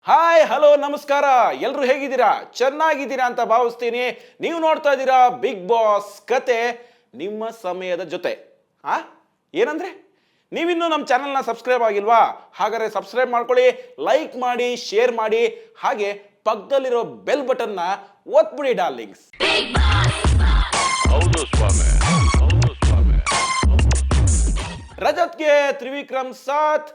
Hi hello ನಮಸ್ಕಾರ. ಎಲ್ಲರೂ ಹೇಗಿದ್ದೀರಾ? ಚೆನ್ನಾಗಿದ್ದೀರಾ ಅಂತ ಭಾವಿಸ್ತೀನಿ. ನೀವು ನೋಡ್ತಾ ಇದ್ದೀರಾ ಬಿಗ್ ಬಾಸ್ ಕತೆ ನಿಮ್ಮ ಸಮಯದ ಜೊತೆ. ಏನಂದ್ರೆ ನೀವಿನ್ನೂ ನಮ್ಮ ಚಾನಲ್ನ ಸಬ್ಸ್ಕ್ರೈಬ್ ಆಗಿಲ್ವಾ? ಹಾಗಾದ್ರೆ ಸಬ್ಸ್ಕ್ರೈಬ್ ಮಾಡ್ಕೊಳ್ಳಿ, ಲೈಕ್ ಮಾಡಿ, ಶೇರ್ ಮಾಡಿ, ಹಾಗೆ ಪಕ್ಕದಲ್ಲಿರೋ ಬೆಲ್ ಬಟನ್ನ ಒತ್ಬಿಡಿ ಡಾರ್ಲಿಂಗ್ಸ್. ರಜತ್ಗೆ ತ್ರಿವಿಕ್ರಮ್ ಸಾಥ್,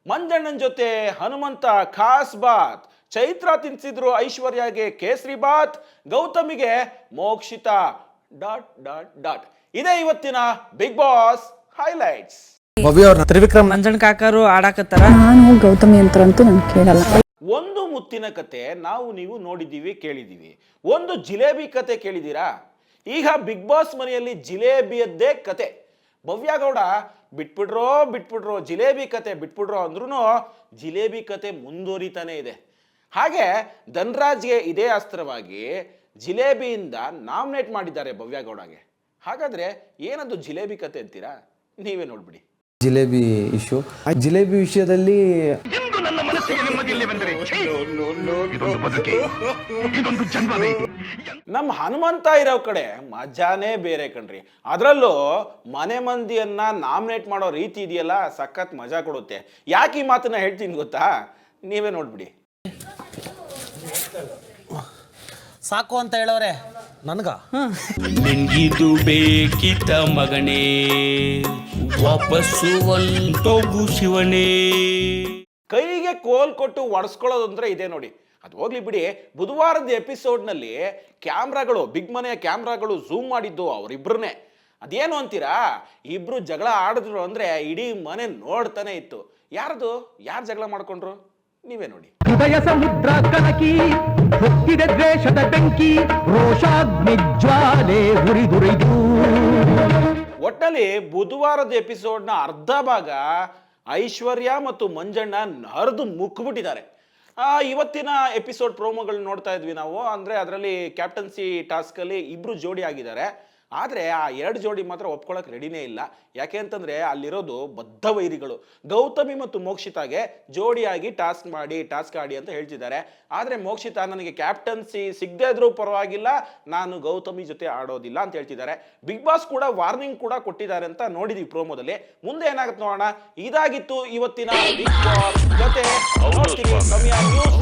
ಮಂಜಣ್ಣನ ಜೊತೆ ಹನುಮಂತ ಖಾಸ್ ಬಾತ್, ಚೈತ್ರ ತಿನ್ಸಿದ್ರು ಐಶ್ವರ್ಯಗೆ ಕೇಸರಿ ಬಾತ್, ಗೌತಮಿಗೆ ಮೋಕ್ಷಿತಾ ... ಇದೇ ಇವತ್ತಿನ Bigg Boss highlights. Trivikram Manjanna ಕಾಕರು ಆಡಾಕತ್ತಾರ. ನಾನು ಗೌತಮಿ ಅಂತರಂತೂ ನಾನು ಕೇಳಲ್ಲ. ಒಂದು ಮುತ್ತಿನ ಕತೆ ನಾವು ನೀವು ನೋಡಿದ್ದೀವಿ, ಕೇಳಿದ್ದೀವಿ. ಒಂದು ಜಿಲೇಬಿ ಕತೆ ಕೇಳಿದ್ದೀರಾ? ಈಗ ಬಿಗ್ ಬಾಸ್ ಮನೆಯಲ್ಲಿ ಜಿಲೇಬಿಯದ್ದೇ ಕತೆ. ಭವ್ಯಗೌಡ ಬಿಟ್ಬಿಡ್ರೋ ಜಿಲೇಬಿ ಕತೆ ಬಿಟ್ಬಿಡ್ರೋ ಅಂದ್ರೂ ಜಿಲೇಬಿ ಕತೆ ಮುಂದುವರಿತಾನೆ ಇದೆ. ಹಾಗೆ ಧನ್ರಾಜ್ಗೆ ಇದೇ ಅಸ್ತ್ರವಾಗಿ ಜಿಲೇಬಿಯಿಂದ ನಾಮಿನೇಟ್ ಮಾಡಿದ್ದಾರೆ ಭವ್ಯಗೌಡಗೆ. ಹಾಗಾದ್ರೆ ಏನದು ಜಿಲೇಬಿ ಕತೆ ಅಂತೀರಾ? ನೀವೇ ನೋಡ್ಬಿಡಿ. ಜಿಲೇಬಿ ಇಶ್ಯೂ, ಆ ಜಿಲೇಬಿ ವಿಷಯದಲ್ಲಿ ನಮ್ಮ ಹನುಮಂತ ಇರೋ ಕಡೆ ಮಜಾನೇ ಬೇರೆ ಕಣ್ರಿ. ಅದರಲ್ಲೂ ಮನೆ ಮಂದಿಯನ್ನ ನಾಮಿನೇಟ್ ಮಾಡೋ ರೀತಿ ಇದೆಯಲ್ಲ, ಸಖತ್ ಮಜಾ ಕೊಡುತ್ತೆ. ಯಾಕೆ ಈ ಮಾತನ್ನ ಹೇಳ್ತೀನಿ ಗೊತ್ತಾ? ನೀವೇ ನೋಡ್ಬಿಡಿ. ಸಾಕು ಅಂತ ಹೇಳೋರೆ ನನ್ಗ ನಿನ್ಗಿದು ಬೇಕಿತ ಮಗನೇ, ವಾಪಸ್ಸು ಒಂಟೋಗು ಶಿವನೇ. ಕೈಗೆ ಕೋಲ್ ಕೊಟ್ಟು ಒಡಿಸ್ಕೊಳ್ಳೋದು ಅಂದ್ರೆ ಇದೆ ನೋಡಿ. ಅದು ಹೋಗ್ಲಿ ಬಿಡಿ. ಬುಧವಾರದ ಎಪಿಸೋಡ್ನಲ್ಲಿ ಕ್ಯಾಮ್ರಾಗಳು, ಬಿಗ್ ಮನೆಯ ಕ್ಯಾಮ್ರಾಗಳು ಝೂಮ್ ಮಾಡಿದ್ದು ಅವರಿಬ್ರನ್ನೇ. ಅದೇನು ಅಂತೀರಾ? ಇಬ್ರು ಜಗಳ ಆಡಿದ್ರು ಅಂದ್ರೆ ಇಡೀ ಮನೆ ನೋಡ್ತಾನೆ ಇತ್ತು. ಯಾರು ಜಗಳ ಮಾಡ್ಕೊಂಡ್ರು? ನೀವೇ ನೋಡಿ. ಹೃದಯ ಸಮುದ್ರ ಕನಕಿ ಹೊತ್ತಿದೆ ದ್ವೇಷದ ಬೆಂಕಿ, ರೋಷಾಗ್ನಿ ಜ್ವಾಲೆ ಉರಿದುರಿದು. ಒಟ್ಟಲ್ಲಿ ಬುಧವಾರದ ಎಪಿಸೋಡ್ನ ಅರ್ಧ ಭಾಗ ಐಶ್ವರ್ಯ ಮತ್ತು ಮಂಜಣ್ಣ ಹರಿದು ಮುಕ್ಬಿಟ್ಟಿದ್ದಾರೆ. ಇವತ್ತಿನ ಎಪಿಸೋಡ್ ಪ್ರೋಮೋಗಳನ್ನ ನೋಡ್ತಾ ಇದ್ವಿ ನಾವು. ಅಂದರೆ ಅದರಲ್ಲಿ ಕ್ಯಾಪ್ಟನ್ಸಿ ಟಾಸ್ಕಲ್ಲಿ ಇಬ್ಬರು ಜೋಡಿ ಆಗಿದ್ದಾರೆ. ಆದರೆ ಆ ಎರಡು ಜೋಡಿ ಮಾತ್ರ ಒಪ್ಕೊಳ್ಳೋಕೆ ರೆಡಿನೇ ಇಲ್ಲ. ಯಾಕೆ ಅಂತಂದರೆ ಅಲ್ಲಿರೋದು ಬದ್ಧ ವೈರಿಗಳು. ಗೌತಮಿ ಮತ್ತು ಮೋಕ್ಷಿತಾಗೆ ಜೋಡಿಯಾಗಿ ಟಾಸ್ಕ್ ಆಡಿ ಅಂತ ಹೇಳ್ತಿದ್ದಾರೆ. ಆದರೆ ಮೋಕ್ಷಿತಾ ನನಗೆ ಕ್ಯಾಪ್ಟನ್ಸಿ ಸಿಗದೇ ಇದ್ರೂ ಪರವಾಗಿಲ್ಲ, ನಾನು ಗೌತಮಿ ಜೊತೆ ಆಡೋದಿಲ್ಲ ಅಂತ ಹೇಳ್ತಿದ್ದಾರೆ. ಬಿಗ್ ಬಾಸ್ ಕೂಡ ವಾರ್ನಿಂಗ್ ಕೂಡ ಕೊಟ್ಟಿದ್ದಾರೆ ಅಂತ ನೋಡಿದ್ವಿ ಪ್ರೋಮೋದಲ್ಲಿ. ಮುಂದೆ ಏನಾಗುತ್ತೆ ನೋಡೋಣ. ಇದಾಗಿತ್ತು ಇವತ್ತಿನ ಬಿಗ್ ಬಾಸ್ ಕತೆ. ನೋಡ್ತೀವಿ ಸಮಯ ನ್ಯೂಸ್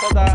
ಸದಾ